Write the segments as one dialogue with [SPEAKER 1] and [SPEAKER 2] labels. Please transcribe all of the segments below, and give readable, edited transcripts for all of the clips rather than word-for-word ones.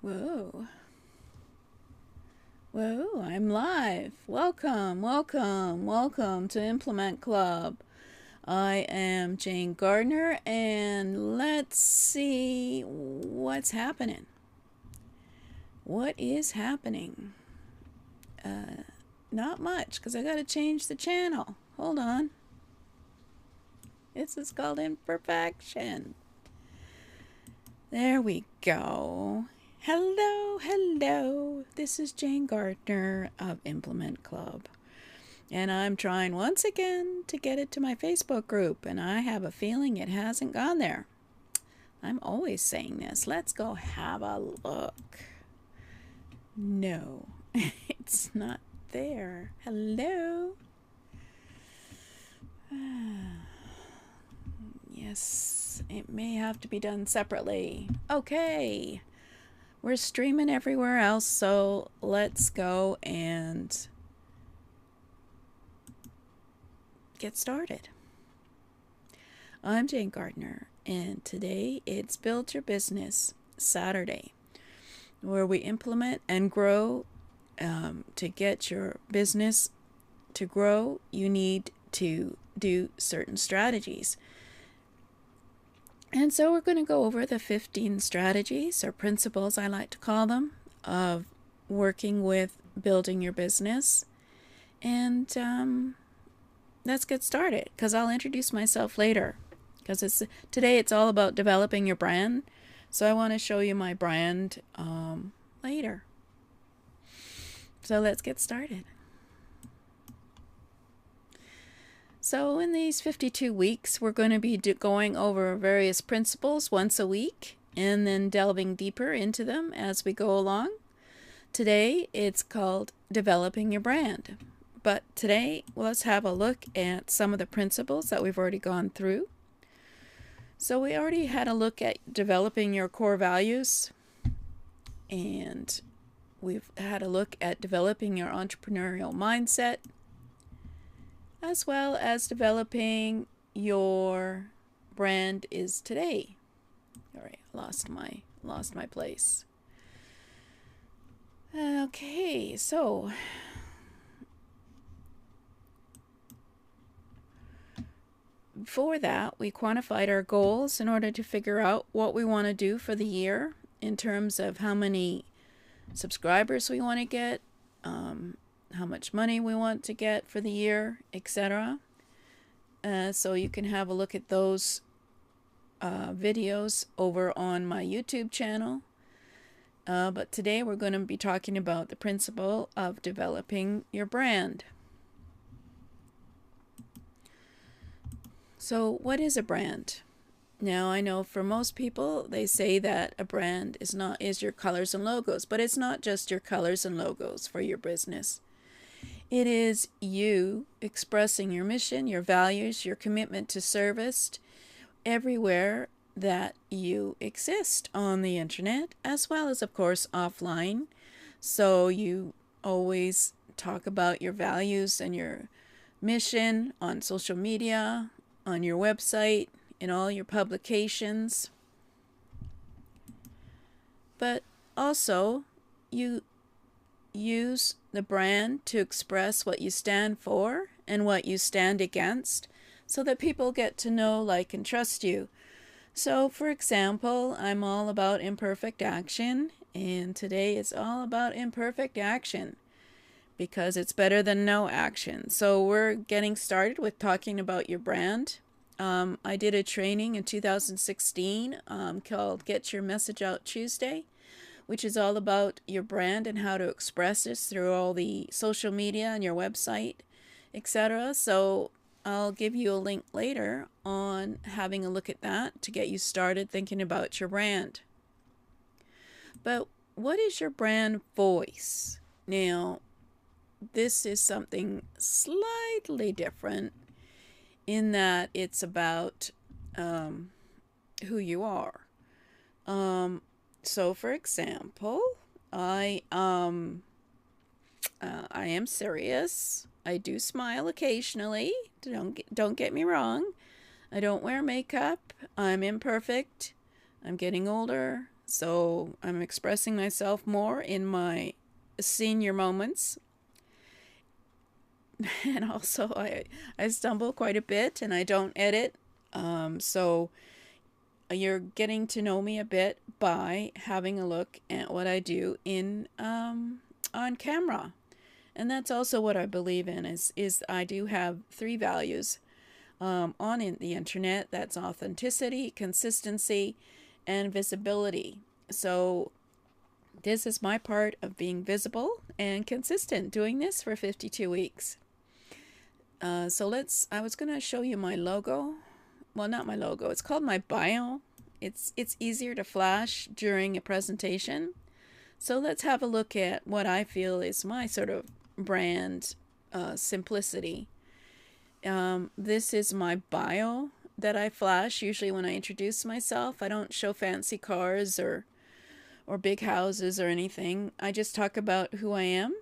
[SPEAKER 1] Whoa. Whoa, I'm live. Welcome to Implement Club. I am Jane Gardner, and let's see what's happening. What is happening? Not much, because I got to change the channel. Hold on. This is called Imperfection. There we go. Hello. This is Jane Gardner of Implement Club. And I'm trying once again to get it to my Facebook group, and I have a feeling it hasn't gone there. I'm always saying this. Let's go have a look. No, it's not there. Hello? Yes, it may have to be done separately. Okay. We're streaming everywhere else, so let's go and get started. I'm Jane Gardner, and today it's Build Your Business Saturday, where we implement and grow. To get your business to grow, you need to do certain strategies. And so we're going to go over the 15 strategies, or principles I like to call them, of working with building your business. And let's get started, because I'll introduce myself later, because today it's all about developing your brand. So I want to show you my brand later. So let's get started. So in these 52 weeks, we're going to be going over various principles once a week and then delving deeper into them as we go along. Today, it's called Developing Your Brand. But today, let's have a look at some of the principles that we've already gone through. So we already had a look at developing your core values, and we've had a look at developing your entrepreneurial mindset, as well as developing your brand is today. All right, lost my place. Okay, so for that, we quantified our goals in order to figure out what we want to do for the year in terms of how many subscribers we want to get, how much money we want to get for the year, etc. So you can have a look at those videos over on my YouTube channel. But today we're going to be talking about the principle of developing your brand. So what is a brand? Now, I know for most people, they say that a brand is your colors and logos, but it's not just your colors and logos for your business. It is you expressing your mission, your values, your commitment to service everywhere that you exist on the internet, as well as, of course, offline. So you always talk about your values and your mission on social media, on your website, in all your publications. But also, you use the brand to express what you stand for and what you stand against, so that people get to know, like, and trust you. So, for example, I'm all about imperfect action, and today it's all about imperfect action, because it's better than no action. So we're getting started with talking about your brand. I did a training in 2016 called Get Your Message Out Tuesday, which is all about your brand and how to express this through all the social media and your website, etc. So I'll give you a link later on having a look at that to get you started thinking about your brand. But what is your brand voice? Now, this is something slightly different in that it's about who you are. So, for example, I am serious. I do smile occasionally. Don't get me wrong. I don't wear makeup. I'm imperfect. I'm getting older, So I'm expressing myself more in my senior moments. And also I stumble quite a bit and I don't edit. So you're getting to know me a bit by having a look at what I do in on camera. And that's also what I believe in is I do have three values on the internet. That's authenticity, consistency, and visibility. So this is my part of being visible and consistent, doing this for 52 weeks. I was going to show you my logo. Well, not my logo. It's called my bio. It's easier to flash during a presentation. So let's have a look at what I feel is my sort of brand simplicity. This is my bio that I flash usually when I introduce myself. I don't show fancy cars or big houses or anything. I just talk about who I am.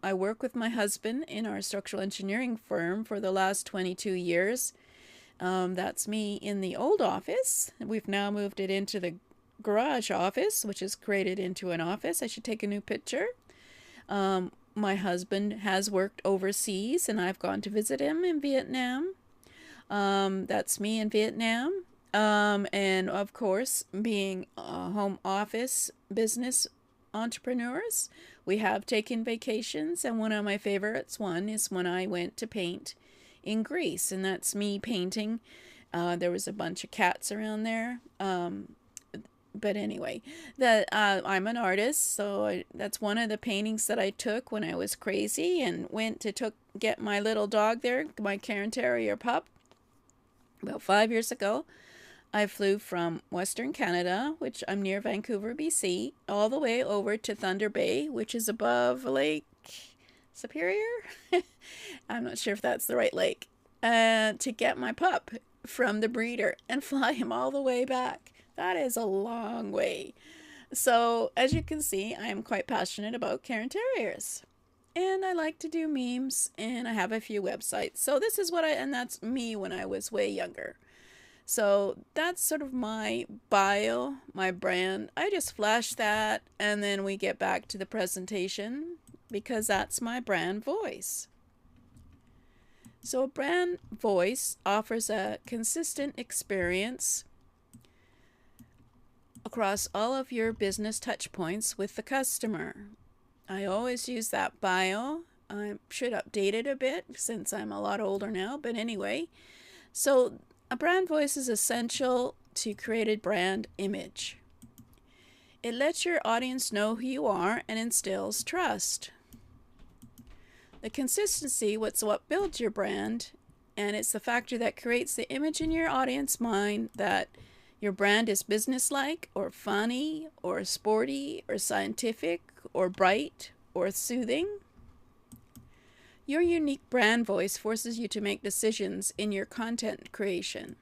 [SPEAKER 1] I work with my husband in our structural engineering firm for the last 22 years. That's me in the old office. We've now moved it into the garage office, which is created into an office. I should take a new picture. My husband has worked overseas, and I've gone to visit him in Vietnam. That's me in Vietnam. And of course, being home office business entrepreneurs, we have taken vacations, and one of my favorites is when I went to paint in Greece, and that's me painting. There was a bunch of cats around there. But anyway, I'm an artist, so that's one of the paintings that I took when I was crazy and went to get my little dog there, my Cairn Terrier pup. About 5 years ago, I flew from Western Canada, which I'm near Vancouver, BC, all the way over to Thunder Bay, which is above Lake Superior. I'm not sure if that's the right lake, to get my pup from the breeder and fly him all the way back. That is a long way. So as you can see, I am quite passionate about Cairn Terriers. And I like to do memes, and I have a few websites. So this is and that's me when I was way younger. So that's sort of my bio, my brand. I just flash that, and then we get back to the presentation because that's my brand voice. So a brand voice offers a consistent experience across all of your business touch points with the customer. I always use that bio. I should update it a bit since I'm a lot older now, but anyway. So a brand voice is essential to create a brand image. It lets your audience know who you are and instills trust. The consistency, what's what builds your brand, and it's the factor that creates the image in your audience mind that your brand is businesslike or funny or sporty or scientific or bright or soothing. Your unique brand voice forces you to make decisions in your content creation,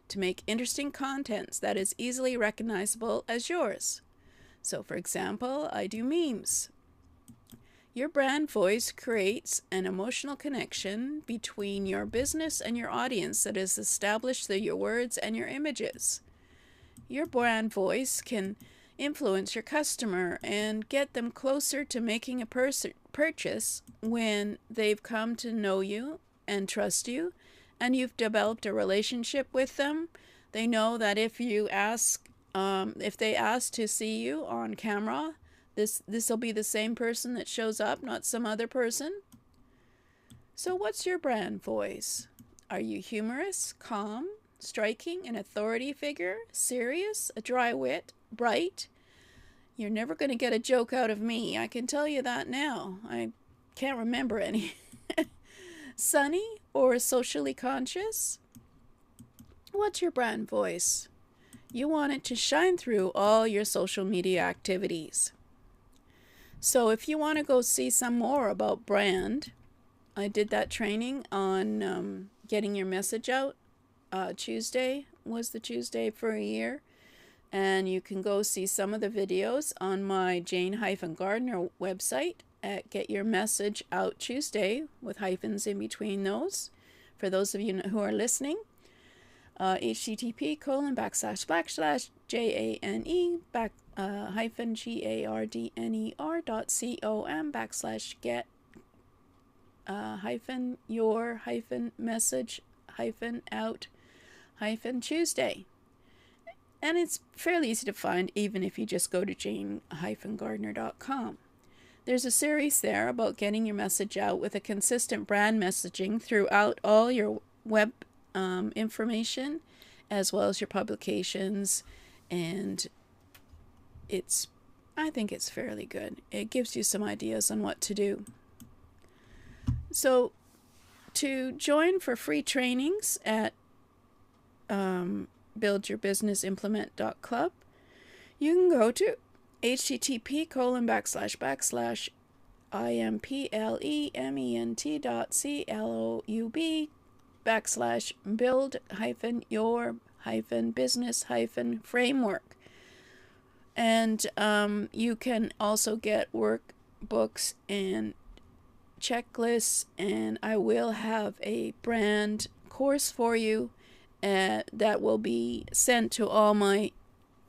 [SPEAKER 1] to make interesting contents that is easily recognizable as yours. So for example, I do memes. Your brand voice creates an emotional connection between your business and your audience that is established through your words and your images. Your brand voice can influence your customer and get them closer to making a purchase when they've come to know you and trust you, and you've developed a relationship with them. They know that if they ask to see you on camera, this will be the same person that shows up, not some other person. So what's your brand voice? Are you humorous, calm, striking, an authority figure, serious, a dry wit, bright? You're never going to get a joke out of me. I can tell you that now. I can't remember any. Sunny or socially conscious? What's your brand voice? You want it to shine through all your social media activities. So if you want to go see some more about brand, I did that training on getting your message out. Tuesday was the Tuesday for a year. And you can go see some of the videos on my Jane-Gardner website at Get Your Message Out Tuesday with hyphens in between those, for those of you who are listening. http://jane hyphen gardner.com /get hyphen your hyphen message hyphen out hyphen Tuesday. And it's fairly easy to find even if you just go to jane-gardner.com. There's a series there about getting your message out with a consistent brand messaging throughout all your web information, as well as your publications, and I think it's fairly good. It gives you some ideas on what to do. So to join for free trainings at buildyourbusinessimplement.club, you can go to http://implement.cloud/build-your-business-framework. And you can also get workbooks and checklists, and I will have a brand course for you that will be sent to all my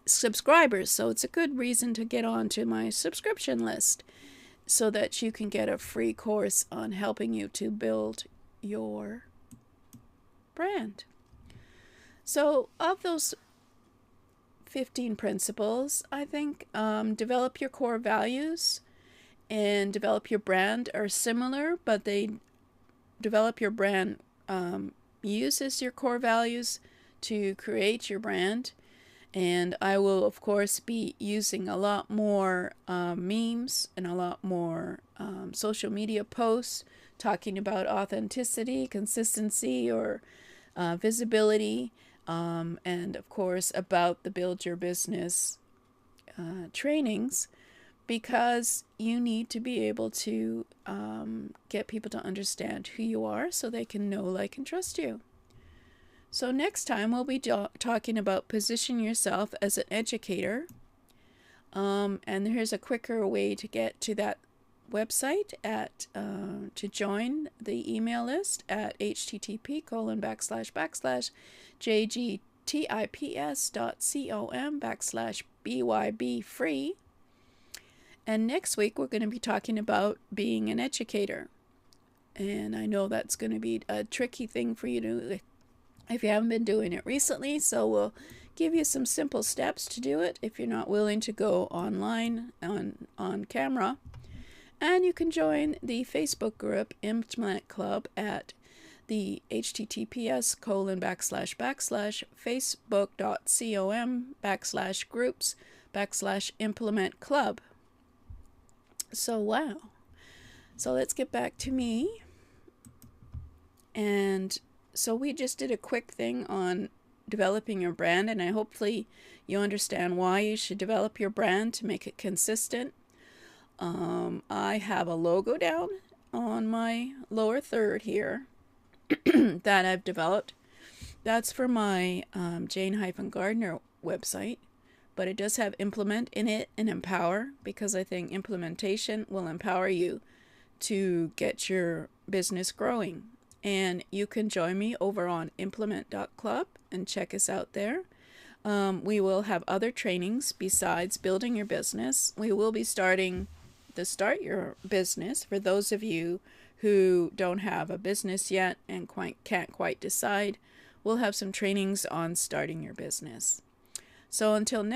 [SPEAKER 1] subscribers. So it's a good reason to get onto my subscription list so that you can get a free course on helping you to build your brand. So of those 15 principles, I think develop your core values and develop your brand are similar, but they develop your brand uses your core values to create your brand. And I will, of course, be using a lot more memes and a lot more social media posts talking about authenticity, consistency, or visibility, and, of course, about the Build Your Business trainings, because you need to be able to get people to understand who you are so they can know, like, and trust you. So next time we'll be talking about position yourself as an educator. And here's a quicker way to get to that website to join the email list at http://jgtips.com/byb-free. And next week we're going to be talking about being an educator. And I know that's going to be a tricky thing for you to if you haven't been doing it recently, so we'll give you some simple steps to do it if you're not willing to go online on camera. And you can join the Facebook group Implement Club at the https://facebook.com/groups/implement club. So wow. So let's get back to me. And so we just did a quick thing on developing your brand, and hopefully you understand why you should develop your brand to make it consistent. I have a logo down on my lower third here that I've developed. That's for my Jane-Gardner website, but it does have implement in it and empower, because I think implementation will empower you to get your business growing. And you can join me over on implement.club and check us out there. We will have other trainings besides building your business. We will be starting the Start Your Business for those of you who don't have a business yet and can't quite decide. We'll have some trainings on starting your business. So until next